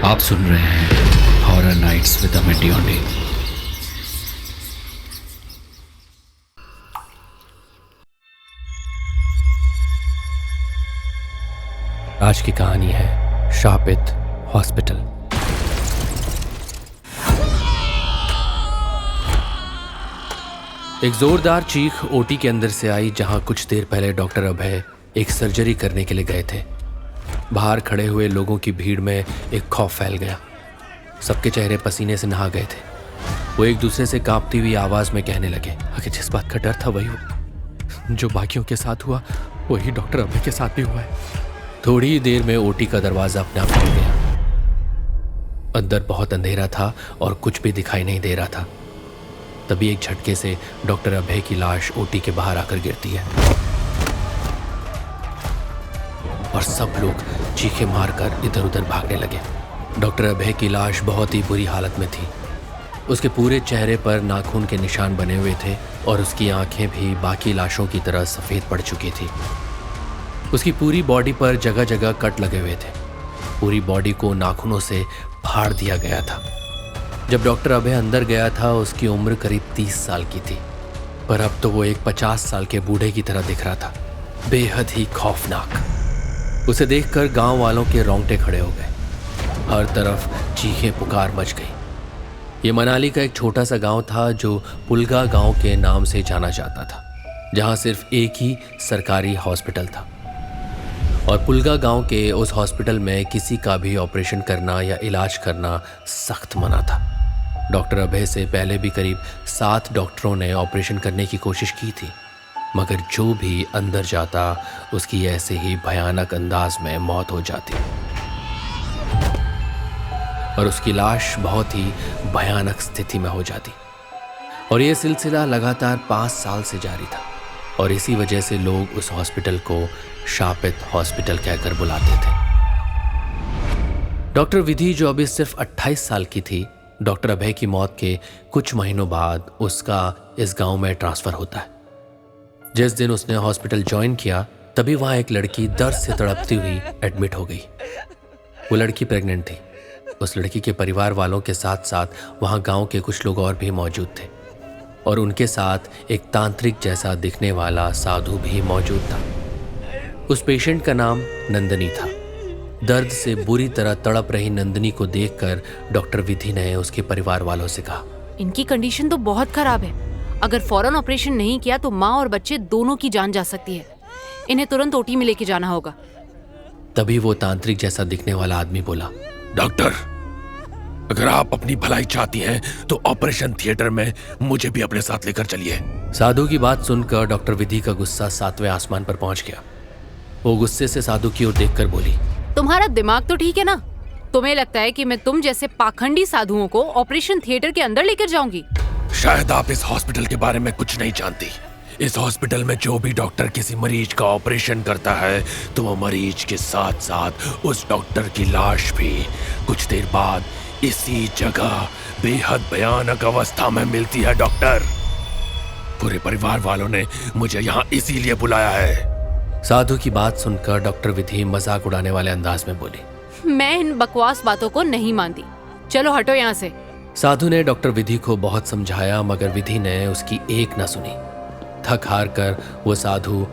आप सुन रहे हैं हॉरर नाइट्स विद अमित डियोंडे। आज की कहानी है शापित हॉस्पिटल। एक जोरदार चीख ओटी के अंदर से आई, जहां कुछ देर पहले डॉक्टर अभय एक सर्जरी करने के लिए गए थे। बाहर खड़े हुए लोगों की भीड़ में एक खौफ फैल गया। सबके चेहरे पसीने से नहा गए थे। वो एक दूसरे से कांपती हुई आवाज में कहने लगे, आखिर जिस बात का डर था वही हुआ। जो बाकियों के साथ हुआ वही डॉक्टर अभय के साथ भी हुआ है। थोड़ी ही देर में ओटी का दरवाजा अपने आप खुल गया। अंदर बहुत अंधेरा था और कुछ भी दिखाई नहीं दे रहा था। तभी एक झटके से डॉक्टर अभय की लाश ओटी के बाहर आकर गिरती है और सब लोग चीखें मारकर इधर उधर भागने लगे। डॉक्टर अभय की लाश बहुत ही बुरी हालत में थी। उसके पूरे चेहरे पर नाखून के निशान बने हुए थे और उसकी आंखें भी बाकी लाशों की तरह सफेद पड़ चुकी थी। उसकी पूरी बॉडी पर जगह जगह कट लगे हुए थे। पूरी बॉडी को नाखूनों से फाड़ दिया गया था। जब डॉक्टर अभय अंदर गया था उसकी उम्र करीब 30 साल की थी, पर अब तो वो एक 50 साल के बूढ़े की तरह दिख रहा था, बेहद ही खौफनाक। उसे देखकर गांव वालों के रोंगटे खड़े हो गए। हर तरफ चीखें पुकार मच गई। ये मनाली का एक छोटा सा गांव था जो पुलगा गांव के नाम से जाना जाता था, जहां सिर्फ एक ही सरकारी हॉस्पिटल था और पुलगा गांव के उस हॉस्पिटल में किसी का भी ऑपरेशन करना या इलाज करना सख्त मना था। डॉक्टर अभय से पहले भी करीब 7 डॉक्टरों ने ऑपरेशन करने की कोशिश की थी, मगर जो भी अंदर जाता उसकी ऐसे ही भयानक अंदाज में मौत हो जाती और उसकी लाश बहुत ही भयानक स्थिति में हो जाती। और यह सिलसिला लगातार 5 साल से जारी था और इसी वजह से लोग उस हॉस्पिटल को शापित हॉस्पिटल कहकर बुलाते थे। डॉक्टर विधि, जो अभी सिर्फ 28 साल की थी, डॉक्टर अभय की मौत के कुछ महीनों बाद उसका इस गांव में ट्रांसफर होता है। जिस दिन उसने हॉस्पिटल ज्वाइन किया तभी वहां एक लड़की दर्द से तड़पती हुई एडमिट हो गई। वो लड़की प्रेग्नेंट थी। उस लड़की के परिवार वालों के साथ साथ वहां गांव के कुछ लोग और भी मौजूद थे और उनके साथ एक तांत्रिक जैसा दिखने वाला साधु भी मौजूद था। उस पेशेंट का नाम नंदनी था। दर्द से बुरी तरह तड़प रही नंदनी को देखकर डॉक्टर विधि ने उसके परिवार वालों से कहा, इनकी कंडीशन तो बहुत खराब है। अगर फौरन ऑपरेशन नहीं किया तो माँ और बच्चे दोनों की जान जा सकती है। इन्हें तुरंत ओटी में लेके जाना होगा। तभी वो तांत्रिक जैसा दिखने वाला आदमी बोला, डॉक्टर, अगर आप अपनी भलाई चाहती हैं तो ऑपरेशन थिएटर में मुझे भी अपने साथ लेकर चलिए। साधु की बात सुनकर डॉक्टर विधि का गुस्सा 7वें आसमान पर पहुंच गया। वो गुस्से से साधु की ओर देखकर बोली, तुम्हारा दिमाग तो ठीक है ना? तुम्हें लगता है कि मैं तुम जैसे पाखंडी साधुओं को ऑपरेशन थिएटर के अंदर लेकर जाऊंगी? शायद आप इस हॉस्पिटल के बारे में कुछ नहीं जानती। इस हॉस्पिटल में जो भी डॉक्टर किसी मरीज का ऑपरेशन करता है तो वो मरीज के साथ साथ उस डॉक्टर की लाश भी कुछ देर बाद इसी जगह बेहद भयानक अवस्था में मिलती है। डॉक्टर, पूरे परिवार वालों ने मुझे यहाँ इसीलिए बुलाया है। साधु की बात सुनकर डॉक्टर विधि मजाक उड़ाने वाले अंदाज में बोली, मैं इन बकवास बातों को नहीं मानती। चलो हटो यहाँ से। साधु ने डॉक्टर विधि को बहुत समझाया मगर विधि ने उसकी एक न सुनी। थक हार कर वो साधु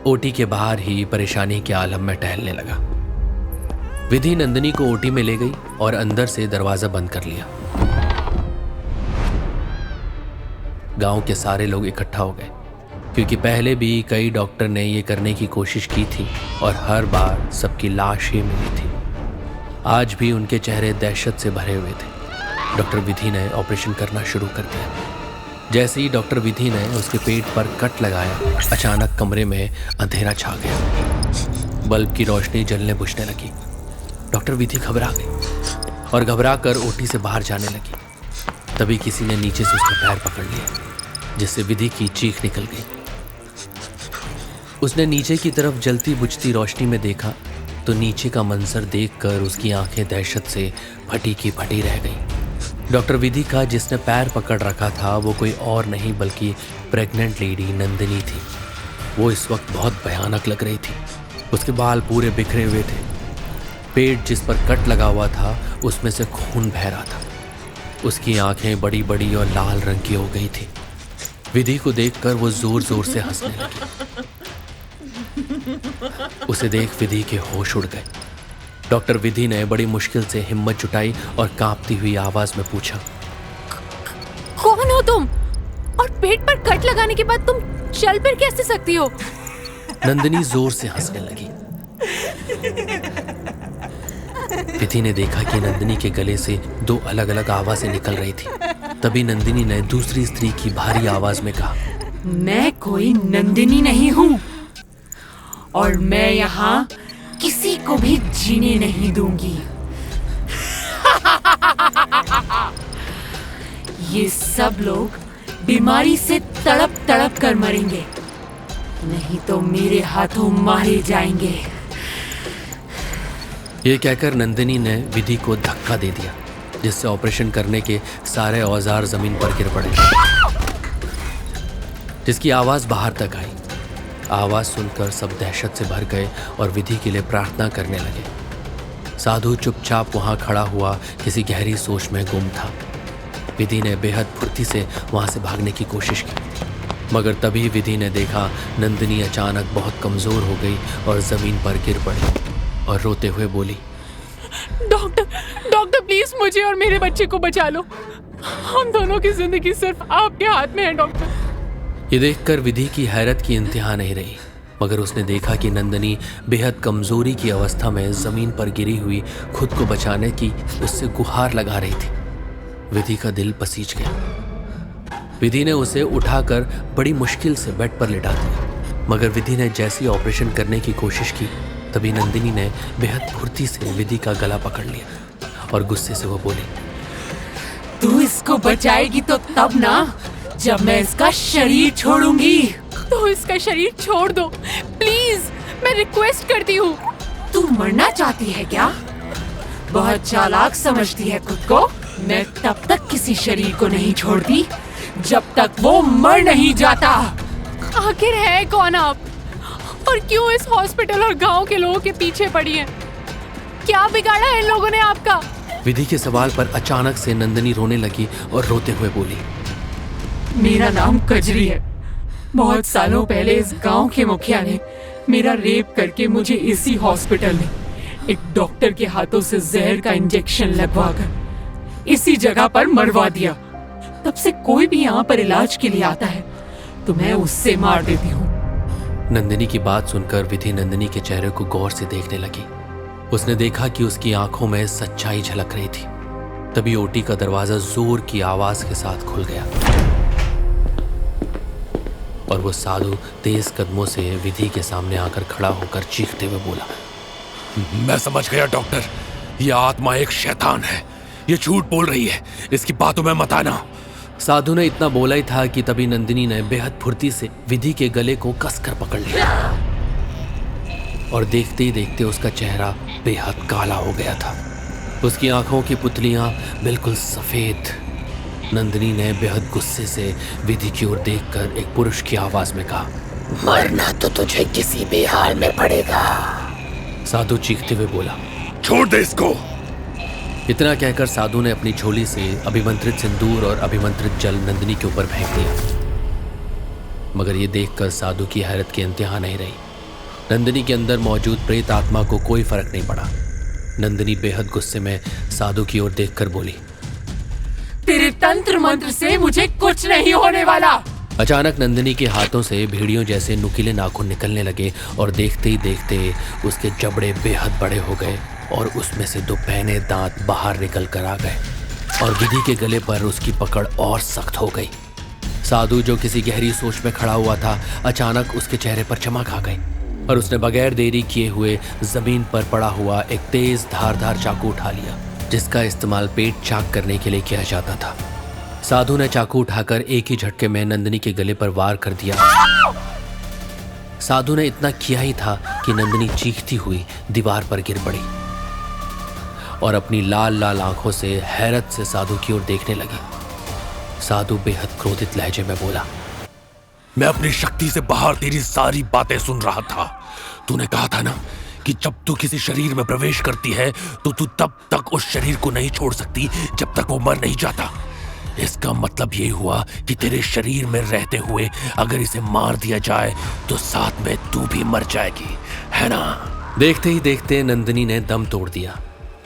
ओटी के बाहर ही परेशानी के आलम में टहलने लगा। विधि नंदिनी को ओटी में ले गई और अंदर से दरवाजा बंद कर लिया। गांव के सारे लोग इकट्ठा हो गए क्योंकि पहले भी कई डॉक्टर ने ये करने की कोशिश की थी और हर बार सबकी लाश ही मिली थी। आज भी उनके चेहरे दहशत से भरे हुए थे। डॉक्टर विधि ने ऑपरेशन करना शुरू कर दिया। जैसे ही डॉक्टर विधि ने उसके पेट पर कट लगाया, अचानक कमरे में अंधेरा छा गया। बल्ब की रोशनी जलने बुझने लगी। डॉक्टर विधि घबरा गई और घबरा कर ओटी से बाहर जाने लगी। तभी किसी ने नीचे से उसका पैर पकड़ लिया, जिससे विधि की चीख निकल गई। उसने नीचे की तरफ जलती बुझती रोशनी में देखा तो नीचे का मंजर देखकर उसकी आंखें दहशत से फटी की फटी रह गईं। डॉक्टर विधि का जिसने पैर पकड़ रखा था वो कोई और नहीं बल्कि प्रेग्नेंट लेडी नंदिनी थी। वो इस वक्त बहुत भयानक लग रही थी। उसके बाल पूरे बिखरे हुए थे, पेट जिस पर कट लगा हुआ था उसमें से खून बह रहा था। उसकी आंखें बड़ी बड़ी और लाल रंग की हो गई थी। विधि को देखकर वो जोर जोर से हंसने लगी। उसे देख विधि के होश उड़ गए। डॉक्टर विधि ने बड़ी मुश्किल से हिम्मत जुटाई और कांपती हुई आवाज में पूछा, कौन हो तुम? और पेट पर कट लगाने के बाद तुम चल फिर कैसे सकती हो? नंदिनी जोर से हंसने लगी। विधि ने देखा कि नंदिनी के गले से दो अलग अलग आवाजें निकल रही थी। तभी नंदिनी ने दूसरी स्त्री की भारी आवाज में कहा, मैं कोई नंदिनी नहीं हूँ और मैं यहाँ किसी को भी जीने नहीं दूंगी। ये सब लोग बीमारी से तड़प तड़प कर मरेंगे, नहीं तो मेरे हाथों मारे जाएंगे। ये कहकर नंदिनी ने विधि को धक्का दे दिया, जिससे ऑपरेशन करने के सारे औजार जमीन पर गिर पड़े, जिसकी आवाज बाहर तक आई। आवाज सुनकर सब दहशत से भर गए और विधि के लिए प्रार्थना करने लगे। साधु चुपचाप वहां खड़ा हुआ किसी गहरी सोच में गुम था। विधि ने बेहद फुर्ती से वहां से भागने की कोशिश की, मगर तभी विधि ने देखा नंदिनी अचानक बहुत कमजोर हो गई और जमीन पर गिर पड़ी और रोते हुए बोली, डॉक्टर प्लीज मुझे और मेरे बच्चे को बचा लो। हम दोनों की जिंदगी सिर्फ आपके हाथ में है डॉक्टर। ये देखकर विधि की हैरत की इंतहा नहीं रही, मगर उसने देखा कि नंदिनी बेहद कमजोरी की अवस्था में जमीन पर गिरी हुई खुद को बचाने की उससे गुहार लगा रही थी। विधि का दिल पसीज गया। विधि ने उसे उठाकर बड़ी मुश्किल से बेड पर लिटा दिया, मगर विधि ने जैसी ऑपरेशन करने की कोशिश की तभी नंदिनी ने बेहद फुर्ती से विधि का गला पकड़ लिया और गुस्से से वो बोली, तू इसको बचाएगी तो तब ना जब मैं इसका शरीर छोड़ूंगी। तो इसका शरीर छोड़ दो प्लीज, मैं रिक्वेस्ट करती हूँ। तू मरना चाहती है क्या? बहुत चालाक समझती है खुद को। मैं तब तक किसी शरीर को नहीं छोड़ती जब तक वो मर नहीं जाता। आखिर है कौन आप और क्यों इस हॉस्पिटल और गांव के लोगों के पीछे पड़ी हैं? क्या बिगाड़ा है इन लोगों ने आपका? विधि के सवाल पर अचानक से नंदिनी रोने लगी और रोते हुए बोली, मेरा नाम कजरी है। बहुत सालों पहले इस गांव के मुखिया ने मेरा रेप करके मुझे इसी हॉस्पिटल में एक डॉक्टर के हाथों से जहर का इंजेक्शन लगवाकर इसी जगह पर मरवा दिया। तब से कोई भी यहाँ पर इलाज के लिए आता है तो मैं उससे मार देती हूँ। नंदिनी की बात सुनकर विधि नंदिनी के चेहरे को गौर से देखने लगी। उसने देखा कि उसकी आंखों में सच्चाई झलक रही थी। तभी ओटी का दरवाजा जोर की आवाज के साथ खुल गया और वो साधु तेज कदमों से विधि के सामने आकर खड़ा होकर चीखते हुए बोला, मैं समझ गया डॉक्टर, ये आत्मा एक शैतान है, ये झूठ बोल रही है, इसकी बातों में मत आना। साधु ने इतना बोला ही था कि तभी नंदिनी ने बेहद फुर्ती से विधि के गले को कसकर पकड़ लिया और देखते ही देखते उसका चेहरा बेहद काला हो गया था। उसकी आंखों की पुतलियां बिल्कुल सफेद। नंदिनी ने बेहद गुस्से से विधि की ओर देखकर एक पुरुष की आवाज में कहा, मरना तो तुझे किसी भी हाल में पड़ेगा। साधु चीखते हुए बोला, छोड़ दे इसको। इतना कहकर साधु ने अपनी झोली से अभिमंत्रित सिंदूर और अभिमंत्रित जल नंदिनी के ऊपर फेंक दिया, मगर ये देखकर साधु की हैरत की इंतहा नहीं रही। नंदिनी के अंदर मौजूद प्रेत आत्मा को कोई फर्क नहीं पड़ा। नंदिनी बेहद गुस्से में साधु की ओर देखकर बोली, तेरे तंत्र मंत्र से मुझे कुछ नहीं होने वाला। अचानक नंदिनी के हाथों से भेड़ियों जैसे नुकीले नाखून निकलने लगे और देखते ही देखते उसके जबड़े बेहद बड़े हो गए और उसमें से दो पहने दांत बाहर निकल कर आ गए और विधि के गले पर उसकी पकड़ और सख्त हो गई। साधु जो किसी गहरी सोच में खड़ा हुआ था, अचानक उसके चेहरे पर चमक आ गई और उसने बगैर देरी किए हुए जमीन पर पड़ा हुआ एक तेज धारदार चाकू उठा लिया, जिसका इस्तेमाल पेट चाक करने के लिए किया जाता था। साधु ने चाकू उठाकर एक ही झटके में नंदिनी के गले पर वार कर दिया। साधु ने इतना किया ही था कि नंदिनी चीखती हुई दीवार पर गिर पड़ी और अपनी लाल लाल आंखों से हैरत से साधु की ओर देखने लगी। साधु बेहद क्रोधित लहजे में बोला, मैं अपनी शक्ति से बाहर तेरी सारी बातें सुन रहा था। तूने कहा था ना कि जब तू किसी शरीर में प्रवेश करती है तो तू तब तक उस शरीर को नहीं छोड़ सकती जब तक वो मर नहीं जाता। इसका मतलब ये हुआ कि तेरे शरीर में रहते हुए अगर इसे मार दिया जाए तो साथ में तू भी मर जाएगी, है ना? देखते ही देखते नंदिनी ने दम तोड़ दिया।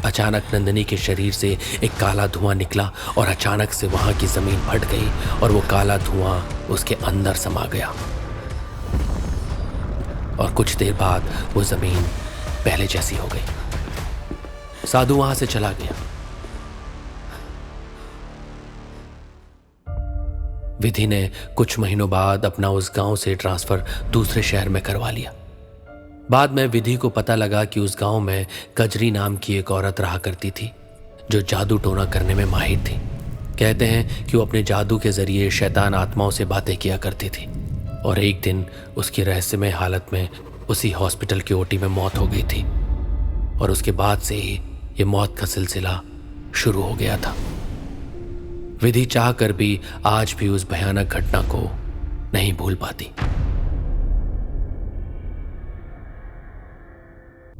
अचानक नंदिनी के शरीर से एक काला धुआं निकला और अचानक से वहां की जमीन फट गई और वो काला धुआं उसके अंदर समा गया और कुछ देर बाद वो जमीन पहले जैसी हो गई। साधु वहां से चला गया। विधि ने कुछ महीनों बाद अपना उस गांव से ट्रांसफर दूसरे शहर में करवा लिया। बाद में विधि को पता लगा कि उस गांव में कजरी नाम की एक औरत रहा करती थी जो जादू टोना करने में माहिर थी। कहते हैं कि वो अपने जादू के जरिए शैतान आत्माओं से बातें किया करती थी और एक दिन उसकी रहस्यमय हालत में उसी हॉस्पिटल की ओटी में मौत हो गई थी और उसके बाद से ही ये मौत का सिलसिला शुरू हो गया था। विधि चाह कर भी आज भी उस भयानक घटना को नहीं भूल पाती।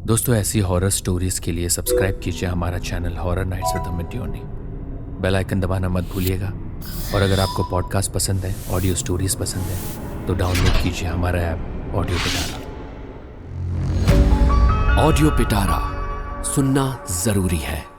दोस्तों, ऐसी हॉरर स्टोरीज के लिए सब्सक्राइब कीजिए हमारा channel horror nights with Amit Deoni. Bell icon दबाना मत भूलिएगा और अगर आपको पॉडकास्ट पसंद है, ऑडियो स्टोरीज पसंद है तो डाउनलोड कीजिए हमारा ऐप ऑडियो पिटारा। ऑडियो पिटारा सुनना जरूरी है।